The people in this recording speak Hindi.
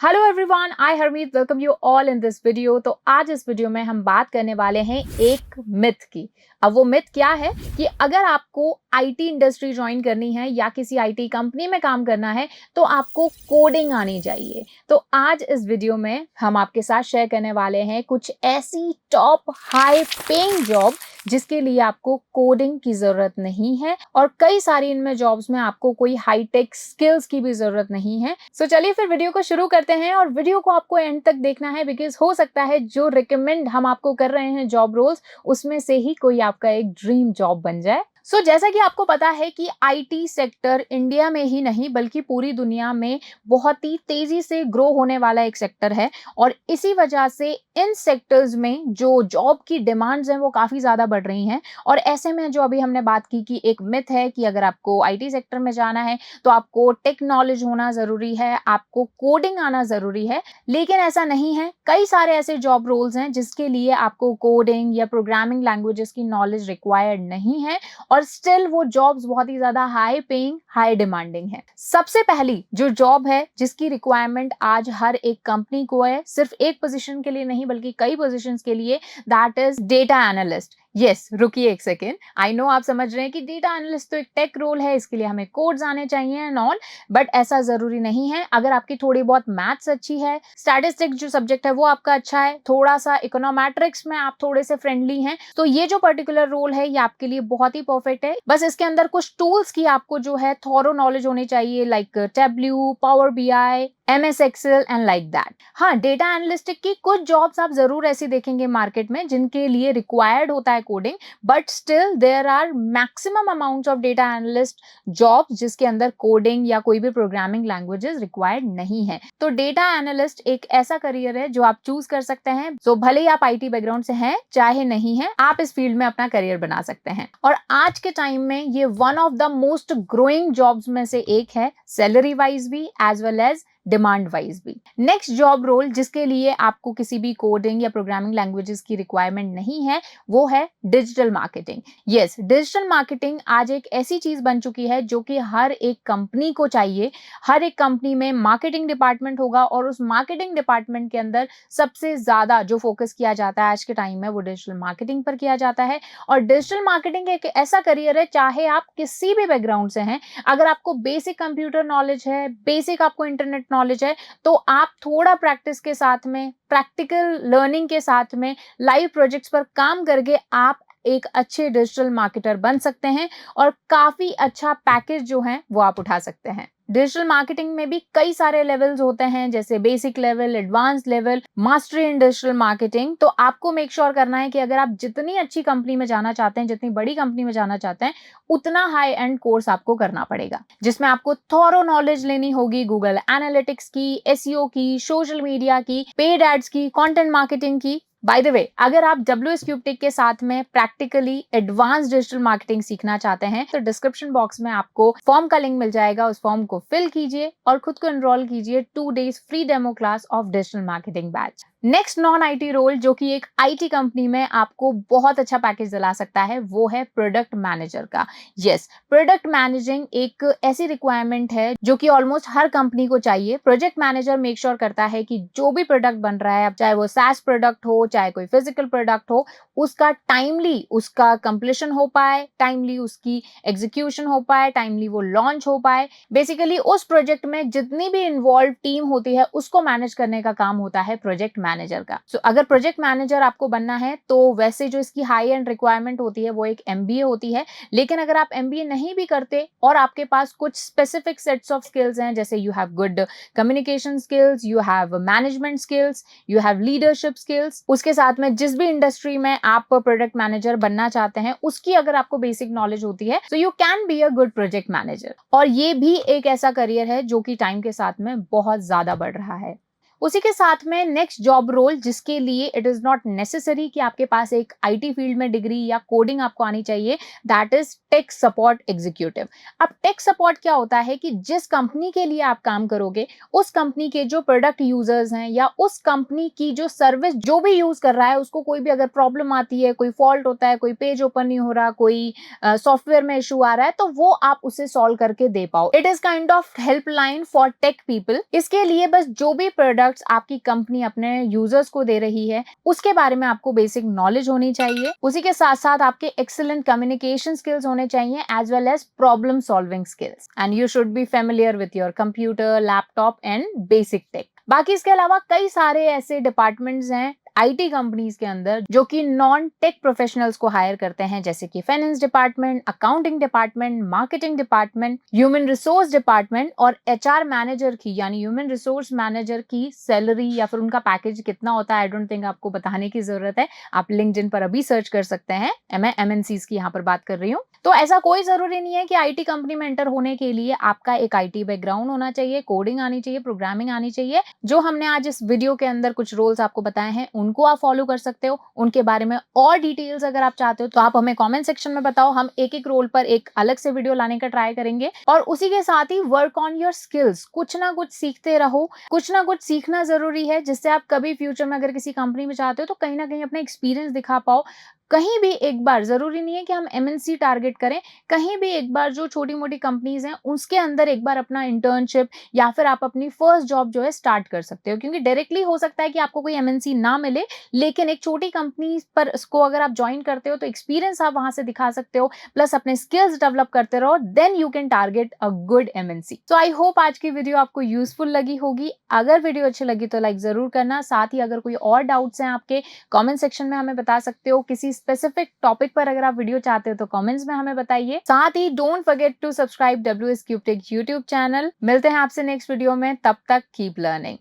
Hello everyone, I Harmeet welcome you all in this video. तो आज इस वीडियो में हम बात करने वाले हैं एक मिथ की। अब वो मिथ क्या है कि अगर आपको आईटी इंडस्ट्री ज्वाइन करनी है या किसी आईटी कंपनी में काम करना है तो आपको कोडिंग आनी चाहिए। तो आज इस वीडियो में हम आपके साथ शेयर करने वाले हैं कुछ ऐसी टॉप हाई पेइंग जॉब जिसके लिए आपको कोडिंग की जरूरत नहीं है और कई सारी इनमें जॉब्स में आपको कोई हाईटेक स्किल्स की भी जरूरत नहीं है। सो चलिए फिर वीडियो को शुरू करते हैं और वीडियो को आपको एंड तक देखना है बिकॉज हो सकता है जो रिकमेंड हम आपको कर रहे हैं जॉब रोल्स उसमें से ही कोई आपका एक ड्रीम जॉब बन जाए। जैसा कि आपको पता है कि आईटी सेक्टर इंडिया में ही नहीं बल्कि पूरी दुनिया में बहुत ही तेजी से ग्रो होने वाला एक सेक्टर है और इसी वजह से इन सेक्टर्स में जो जॉब की डिमांड्स हैं वो काफी ज्यादा बढ़ रही हैं। और ऐसे में जो अभी हमने बात की कि एक मिथ है कि अगर आपको आईटी सेक्टर में जाना है तो आपको टेक नॉलेज होना जरूरी है, आपको कोडिंग आना जरूरी है, लेकिन ऐसा नहीं है। कई सारे ऐसे जॉब रोल्स हैं जिसके लिए आपको कोडिंग या प्रोग्रामिंग लैंग्वेजेस की नॉलेज रिक्वायर्ड नहीं है और स्टिल वो जॉब्स बहुत ही ज्यादा हाई पेइंग हाई डिमांडिंग है। सबसे पहली जो जॉब है जिसकी रिक्वायरमेंट आज हर एक कंपनी को है, सिर्फ एक पोजीशन के लिए नहीं बल्कि कई पोजीशंस के लिए, that is data analyst. Yes, रुकिए एक सेकेंड। आई नो आप समझ रहे हैं कि डेटा एनालिस्ट तो एक टेक रोल है, इसके लिए हमें कोड्स आने चाहिए एंड ऑल, बट ऐसा जरूरी नहीं है। अगर आपकी थोड़ी बहुत मैथ्स अच्छी है, स्टैटिस्टिक्स जो सब्जेक्ट है वो आपका अच्छा है, थोड़ा सा इकोनोमेट्रिक्स में आप थोड़े से फ्रेंडली हैं, तो ये जो पर्टिकुलर रोल है ये आपके लिए बहुत ही परफेक्ट है। बस इसके अंदर कुछ टूल्स की आपको जो है थॉरो नॉलेज होनी चाहिए, like Tableau, Power BI, MS Excel and like that. हाँ, डेटा एनालिस्टिक की कुछ जॉब्स आप जरूर ऐसी देखेंगे मार्केट में जिनके लिए रिक्वायर्ड होता है coding, but still there are maximum amount of data analyst jobs जिसके अंदर कोडिंग या कोई भी प्रोग्रामिंग लैंग्वेजेस रिक्वायर्ड नहीं है। तो डेटा एनालिस्ट एक ऐसा करियर है जो आप चूज कर सकते हैं। तो भले ही आप आईटी बैकग्राउंड से हैं चाहे नहीं है, आप इस फील्ड में अपना करियर बना सकते हैं और आज के टाइम में ये one of the most growing jobs में से एक है, सैलरी वाइज भी as well as demand wise भी। नेक्स्ट जॉब रोल जिसके लिए आपको किसी भी कोडिंग या प्रोग्रामिंग लैंग्वेजेस की रिक्वायरमेंट नहीं है वो है digital marketing. Yes, digital marketing आज एक ऐसी चीज बन चुकी है जो कि हर एक कंपनी को चाहिए। हर एक कंपनी में मार्केटिंग डिपार्टमेंट होगा और उस मार्केटिंग डिपार्टमेंट के अंदर सबसे ज्यादा जो फोकस किया जाता है आज के टाइम में वो डिजिटल मार्केटिंग पर किया जाता है। और डिजिटल मार्केटिंग एक ऐसा करियर है, चाहे आप किसी भी बैकग्राउंड से हैं, अगर आपको बेसिक कंप्यूटर नॉलेज है, बेसिक आपको इंटरनेट नॉलेज है, तो आप थोड़ा प्रैक्टिस के साथ में, प्रैक्टिकल लर्निंग के साथ में, लाइव प्रोजेक्ट्स पर काम करके आप एक अच्छे डिजिटल मार्केटर बन सकते हैं और काफी अच्छा पैकेज जो है वो आप उठा सकते हैं। डिजिटल मार्केटिंग में भी कई सारे लेवल्स होते हैं, जैसे basic level, advance level, mastery इन डिजिटल मार्केटिंग। तो आपको मेक श्योर करना है कि अगर आप जितनी अच्छी कंपनी में जाना चाहते हैं, जितनी बड़ी कंपनी में जाना चाहते हैं, उतना हाई एंड कोर्स आपको करना पड़ेगा जिसमें आपको थॉरो नॉलेज लेनी होगी गूगल एनालिटिक्स की, एसईओ की, सोशल मीडिया की, पेड एड्स की, कंटेंट मार्केटिंग की। बाय द वे, अगर आप WS क्यूब टेक के साथ में प्रैक्टिकली एडवांस डिजिटल मार्केटिंग सीखना चाहते हैं तो डिस्क्रिप्शन बॉक्स में आपको फॉर्म का लिंक मिल जाएगा, उस फॉर्म को फिल कीजिए और खुद को एनरोल कीजिए 2 days free demo class of digital marketing batch. Next non IT role जो कि एक आईटी कंपनी में आपको बहुत अच्छा पैकेज दिला सकता है वो है प्रोडक्ट मैनेजर का। यस, प्रोडक्ट मैनेजिंग एक ऐसी रिक्वायरमेंट है जो कि ऑलमोस्ट हर कंपनी को चाहिए। प्रोजेक्ट मैनेजर मेक श्योर करता है कि जो भी प्रोडक्ट बन रहा है, अब चाहे वो SaaS प्रोडक्ट हो, चाहे कोई फिजिकल प्रोडक्ट हो, उसका टाइमली उसका कंप्लीशन हो पाए, टाइमली उसकी एग्जीक्यूशन हो पाए, टाइमली वो लॉन्च हो पाए। बेसिकली उस प्रोजेक्ट में जितनी भी इन्वॉल्व टीम होती है उसको मैनेज करने का काम होता है प्रोजेक्ट मैनेजर का। अगर प्रोजेक्ट मैनेजर आपको बनना है तो वैसे जो इसकी हाई एंड रिक्वायरमेंट होती है वो एक MBA होती है, लेकिन अगर आप MBA नहीं भी करते और आपके पास कुछ स्पेसिफिक सेट्स ऑफ स्किल्स हैं, जैसे you have good communication skills, you have management skills, you have leadership skills, उसके साथ में जिस भी इंडस्ट्री में आप प्रोडक्ट मैनेजर बनना चाहते हैं उसकी अगर आपको बेसिक नॉलेज होती है तो you can be a good project manager. और ये भी एक ऐसा करियर है जो कि टाइम के साथ में बहुत ज्यादा बढ़ रहा है। उसी के साथ में नेक्स्ट जॉब रोल जिसके लिए इट इज नॉट नेसेसरी कि आपके पास एक आईटी फील्ड में डिग्री या कोडिंग आपको आनी चाहिए, that is tech support executive. अब टेक सपोर्ट क्या होता है कि जिस कंपनी के लिए आप काम करोगे उस कंपनी के जो प्रोडक्ट यूजर्स हैं या उस कंपनी की जो सर्विस जो भी यूज कर रहा है उसको कोई भी अगर प्रॉब्लम आती है, कोई फॉल्ट होता है, कोई पेज ओपन नहीं हो रहा, कोई सॉफ्टवेयर में इशू आ रहा है, तो वो आप उसे सॉल्व करके दे पाओ। It is kind of helpline for tech people. इसके लिए बस जो भी प्रोडक्ट्स आपकी कंपनी अपने यूजर्स को दे रही है उसके बारे में आपको बेसिक नॉलेज होनी चाहिए। उसी के साथ साथ आपके एक्सीलेंट कम्युनिकेशन स्किल्स होने चाहिए as well as problem solving skills, and you should be familiar with your computer, laptop and basic tech. बाकी इसके अलावा कई सारे ऐसे डिपार्टमेंट्स हैं आईटी कंपनीज के अंदर जो कि नॉन टेक प्रोफेशनल्स को हायर करते हैं, जैसे कि finance department, accounting department, marketing department, human resource department. और एचआर मैनेजर की यानी ह्यूमन रिसोर्स मैनेजर की सैलरी या फिर उनका पैकेज कितना होता है, आई डोंट थिंक आपको बताने की जरूरत है, आप लिंक्डइन पर अभी सर्च कर सकते हैं। मैं एमएनसीज की यहाँ पर बात कर रही हूँ। तो ऐसा कोई जरूरी नहीं है कि आईटी कंपनी में एंटर होने के लिए आपका एक आईटी बैकग्राउंड होना चाहिए, कोडिंग आनी चाहिए, प्रोग्रामिंग आनी चाहिए। जो हमने आज इस वीडियो के अंदर कुछ रोल्स आपको बताए हैं उनको आप फॉलो कर सकते हो। उनके बारे में और डिटेल्स अगर आप चाहते हो तो आप हमें कमेंट सेक्शन में बताओ, हम एक एक रोल पर एक अलग से वीडियो लाने का ट्राई करेंगे। और उसी के साथ ही वर्क ऑन योर स्किल्स, कुछ ना कुछ सीखते रहो, कुछ ना कुछ सीखना जरूरी है जिससे आप कभी फ्यूचर में अगर किसी कंपनी में चाहते हो तो कहीं ना कहीं अपना एक्सपीरियंस दिखा पाओ। कहीं भी एक बार, जरूरी नहीं है कि हम एमएनसी टारगेट करें, कहीं भी एक बार जो छोटी मोटी कंपनीज हैं उसके अंदर एक बार अपना इंटर्नशिप या फिर आप अपनी फर्स्ट जॉब जो है स्टार्ट कर सकते हो। क्योंकि डायरेक्टली हो सकता है कि आपको कोई एमएनसी ना मिले, लेकिन एक छोटी कंपनी पर इसको अगर आप ज्वाइन करते हो तो एक्सपीरियंस आप वहां से दिखा सकते हो, प्लस अपने स्किल्स डेवलप करते रहो, then you can target a good MNC. So I hope आज की वीडियो आपको यूजफुल लगी होगी। अगर वीडियो अच्छी लगी तो लाइक जरूर करना। साथ ही अगर कोई और डाउट्स हैं आपके, कमेंट सेक्शन में हमें बता सकते हो। किसी स्पेसिफिक टॉपिक पर अगर आप वीडियो चाहते हो तो कमेंट्स में हमें बताइए। साथ ही don't forget to subscribe WS Cube Tech YouTube channel. मिलते हैं आपसे नेक्स्ट वीडियो में, तब तक कीप लर्निंग।